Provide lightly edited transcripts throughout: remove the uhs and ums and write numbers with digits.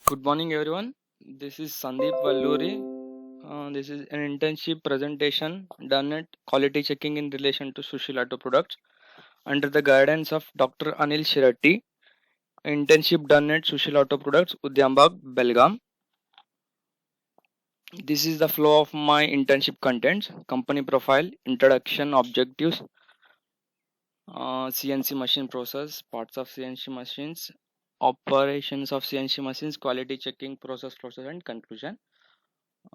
Good morning, everyone. This is Sandeep Valluri. This is an internship presentation done at quality checking in relation to Sushil Auto Products under the guidance of Dr. Anil Shiratti. Internship done at Sushil Auto Products, Udyambag, Belgaum. This is the flow of my internship contents: company profile, introduction, objectives, CNC machine process, parts of CNC machines, operations of CNC machines, quality checking process, and conclusion.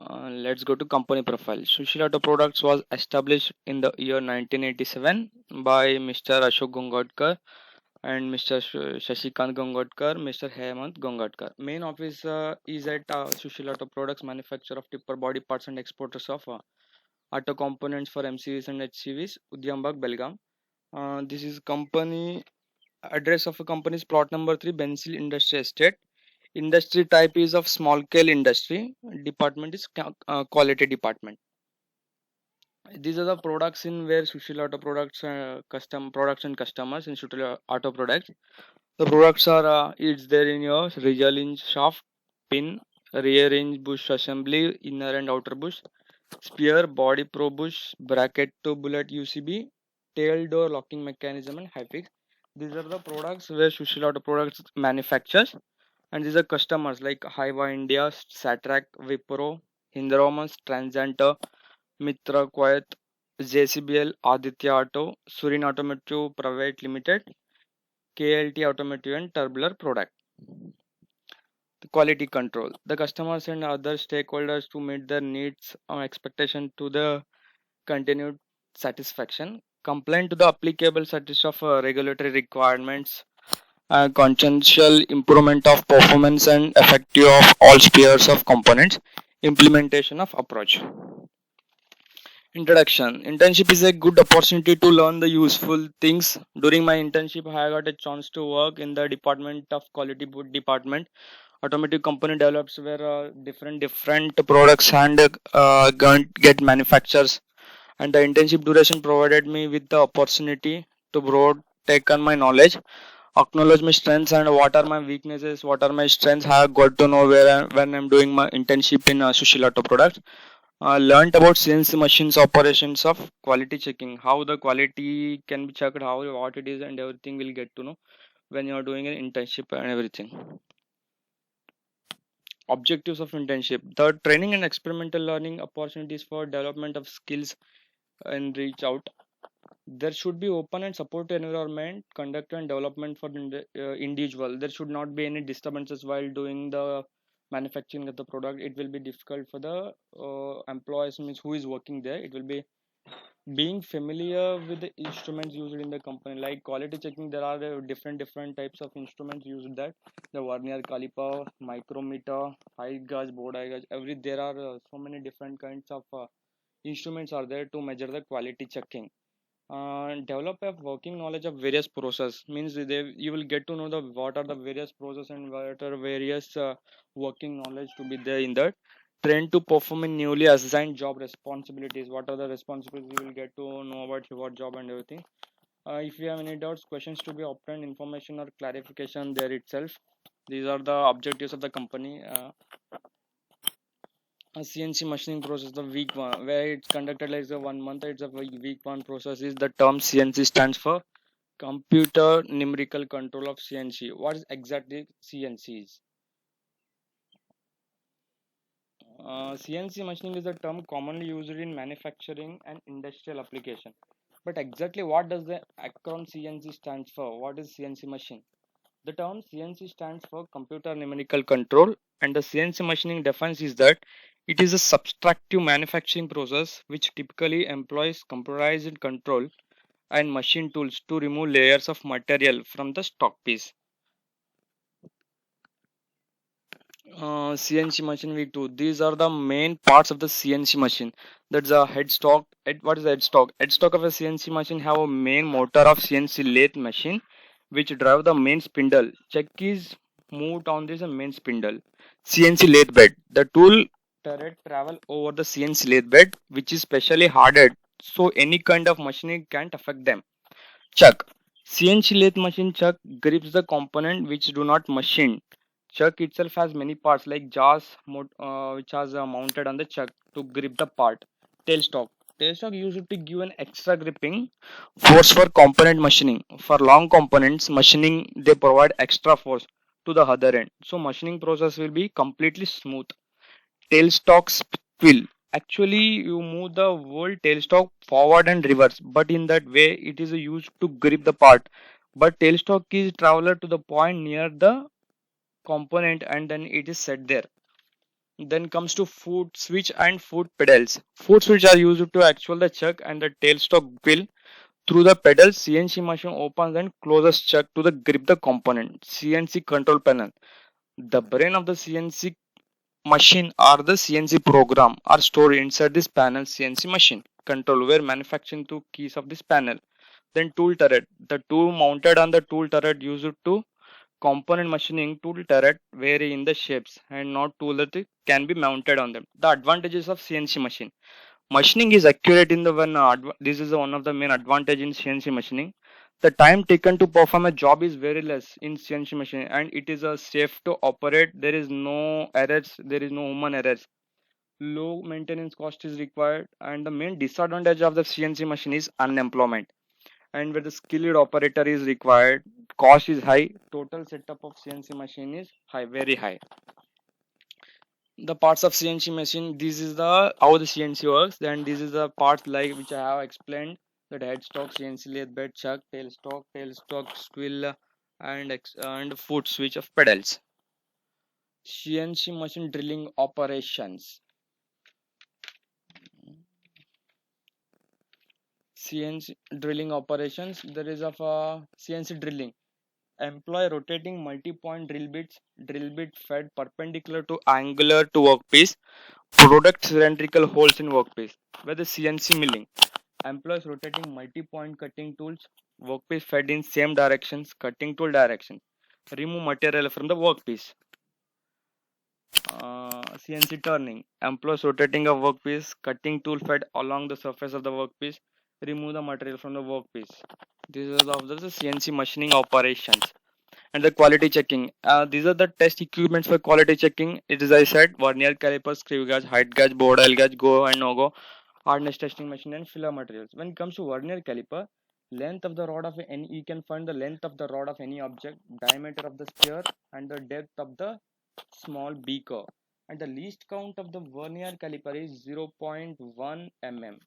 Let's go to company profile. Sushil Auto Products was established in the year 1987 by Mr. Ashok Gongadkar and Mr. Shashikant Gongadkar, Mr. Hemant Gongadkar. Main office is at Sushil Auto Products, manufacturer of tipper body parts and exporters of auto components for MCVs and HCVs, Udyambag, Belgaum. This is company address of a company's plot number 3, Benzil Industry Estate. Industry type is of small scale industry. Department is quality department. These are the products in where Sushil Auto Products custom products and customers in Sushil Auto Products. The products are it's there in your rear hinge shaft, pin, rear hinge bush assembly, inner and outer bush, spear, body pro bush, bracket to bullet UCB, tail door locking mechanism, and high fix. These are the products where Sushil Auto Products manufactures, and these are customers like Hiva India, Satrac, Wipro, Hindromas, Transanter, Mitra Kuwait, JCBL, Aditya Auto, Surin Automotive Private Limited, KLT Automotive, and Tubular Product. The quality control. The customers and other stakeholders to meet their needs or expectation to the continued satisfaction. Compliant to the applicable set of regulatory requirements, consciential improvement of performance and effective of all spheres of components, implementation of approach. Introduction. Internship is a good opportunity to learn the useful things. During my internship, I got a chance to work in the department of quality boot department. Automotive company develops where different products and get manufactures. And the internship duration provided me with the opportunity to broad take on my knowledge, acknowledge my strengths and what are my weaknesses, what are my strengths. I have got to know when I'm doing my internship in Sushil Auto Products. Learned about CNC machines operations of quality checking, how the quality can be checked, how what it is, and everything will get to know when you are doing an internship and everything. Objectives of internship: the training and experimental learning opportunities for development of skills and reach out. There should be open and supportive environment, conduct and development for the individual. There should not be any disturbances while doing the manufacturing of the product. It will be difficult for the employees means who is working there. It will be being familiar with the instruments used in the company, like quality checking. There are different types of instruments used, that the vernier caliper, micrometer, height gauge, board eye gauge, every there are so many different kinds of instruments are there to measure the quality checking. Develop a working knowledge of various process, means you will get to know the what are the various process and what are various working knowledge to be there in that. Train to perform in newly assigned job responsibilities. What are the responsibilities? You will get to know about your job and everything. If you have any doubts, questions to be obtained, information or clarification there itself. These are the objectives of the company. A CNC machining process, the week one, where it's conducted like the 1 month. It's a week one process. Is the term CNC stands for computer numerical control of CNC. What is exactly CNC is? CNC machining is a term commonly used in manufacturing and industrial application. But exactly what does the acronym CNC stands for? What is CNC machine? The term CNC stands for computer numerical control, and the CNC machining defines is that it is a subtractive manufacturing process which typically employs computerized control and machine tools to remove layers of material from the stock piece. CNC machine week 2. These are the main parts of the CNC machine. That's a headstock. What is the headstock? Headstock of a CNC machine have a main motor of CNC lathe machine which drive the main spindle. Check is moved on this main spindle. CNC lathe bed. The tool turret travel over the CNC lathe bed which is specially hardened so any kind of machining can't affect them. Chuck. CNC lathe machine chuck grips the component which do not machine. Chuck itself has many parts like jaws, which has mounted on the chuck to grip the part. Tailstock. Tailstock used to give an extra gripping force for component machining. For long components machining, they provide extra force to the other end. So machining process will be completely smooth. Tailstock spill. Actually, you move the whole tailstock forward and reverse, but in that way, it is used to grip the part. But tailstock is traveler to the point near the component and then it is set there. Then comes to foot switch and foot pedals. Foot switch are used to actual the chuck and the tailstock wheel. Through the pedals, CNC machine opens and closes chuck to the grip the component. CNC control panel. The brain of the CNC machine or the CNC program are stored inside this panel. CNC machine control where manufacturing two keys of this panel. Then tool turret. The tool mounted on the tool turret used to component machining tool turret vary in the shapes and not tool that can be mounted on them. The advantages of CNC machine. Machining is accurate in the one. This is one of the main advantage in CNC machining. The time taken to perform a job is very less in CNC machining, and it is safe to operate. There is no errors. There is no human errors. Low maintenance cost is required, and the main disadvantage of the CNC machine is unemployment. And where the skilled operator is required, cost is high. Total setup of CNC machine is high, very high. The parts of CNC machine, this is the how the CNC works. Then this is the parts like which I have explained, that headstock, CNC lathe bed, chuck, tailstock, squill, and foot switch of pedals. CNC machine drilling operations. CNC drilling operations. There is of CNC drilling. Employ rotating multi-point drill bit fed perpendicular to angular to workpiece. Product cylindrical holes in workpiece. Where the CNC milling employs rotating multi-point cutting tools, workpiece fed in same directions, cutting tool direction. Remove material from the workpiece. CNC turning employs rotating a workpiece, cutting tool fed along the surface of the workpiece. Remove the material from the workpiece. This is of the CNC machining operations. And the quality checking. These are the test equipments for quality checking. It is, I said, vernier caliper, screw gauge, height gauge, board oil gauge, go and no go, hardness testing machine, and filler materials. When it comes to vernier caliper, length of the rod of any, you can find the length of the rod of any object, diameter of the sphere, and the depth of the small beaker. And the least count of the vernier caliper is 0.1 mm.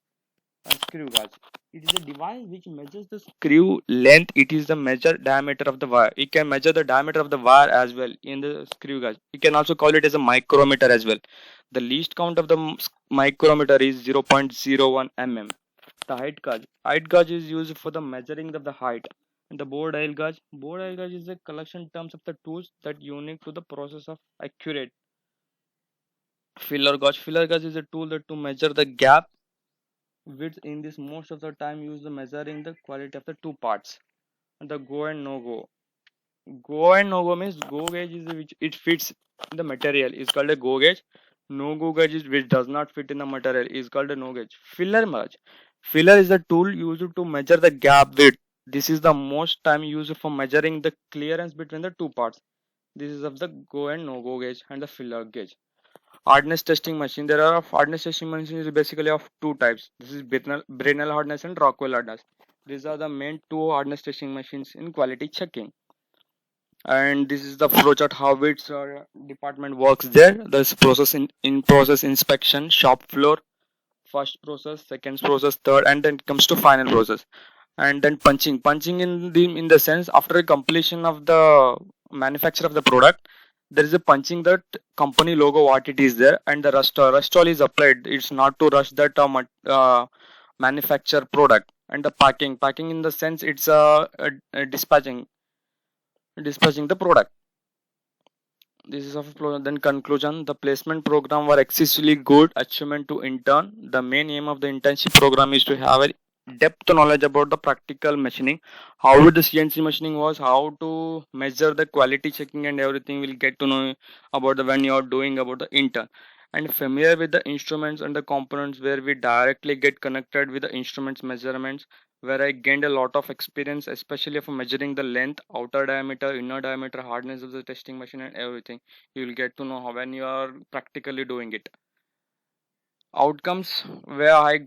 Screw gauge. It is a device which measures the screw length. It is the measure diameter of the wire. It can measure the diameter of the wire as well in the screw gauge. You can also call it as a micrometer as well. The least count of the micrometer is 0.01 mm. The height gauge. Height gauge is used for the measuring of the height. And the board oil gauge. Board oil gauge is a collection terms of the tools that unique to the process of accurate. Filler gauge. Filler gauge is a tool that to measure the gap width in this most of the time use the measuring the quality of the two parts. And the go and no go. Go and no go means go gauge is which it fits in the material is called a go gauge. No go gauge is which does not fit in the material is called a no gauge. Filler gauge. Filler is the tool used to measure the gap width. This is the most time used for measuring the clearance between the two parts. This is of the go and no go gauge and the filler gauge. Hardness testing machine. There are hardness testing machines basically of two types. This is Brinell hardness and Rockwell hardness. These are the main two hardness testing machines in quality checking. And this is the flowchart how its department works there. There's process in process inspection, shop floor, first process, second process, third, and then it comes to final process. And then punching in the sense after completion of the manufacture of the product, there is a punching that company logo what it is there, and the rust all is applied. It's not to rush that manufacture product. And the packing in the sense it's dispatching the product. This is of then conclusion. The placement program were excessively good achievement to intern. The main aim of the internship program is to have a depth knowledge about the practical machining, how the CNC machining was, how to measure the quality checking, and everything will get to know about the when you are doing about the intern. And familiar with the instruments and the components where we directly get connected with the instruments measurements, where I gained a lot of experience, especially for measuring the length, outer diameter, inner diameter, hardness of the testing machine, and everything. You will get to know how when you are practically doing it. Outcomes, where I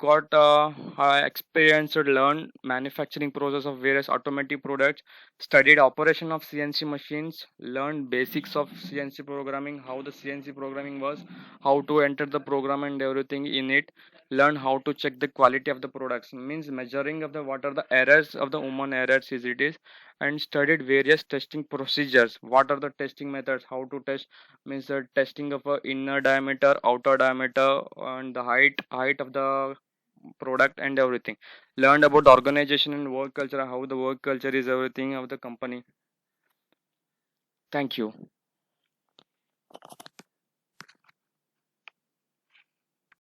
experienced and learned manufacturing process of various automotive products, studied operation of CNC machines, learned basics of CNC programming, how the CNC programming was, how to enter the program and everything in it, learn how to check the quality of the products, means measuring of the what are the errors of the human errors is it is, and studied various testing procedures, what are the testing methods, how to test, means the testing of a inner diameter, outer diameter, and the height of the product and everything. Learned about the organization and work culture, how the work culture is everything of the company. Thank you.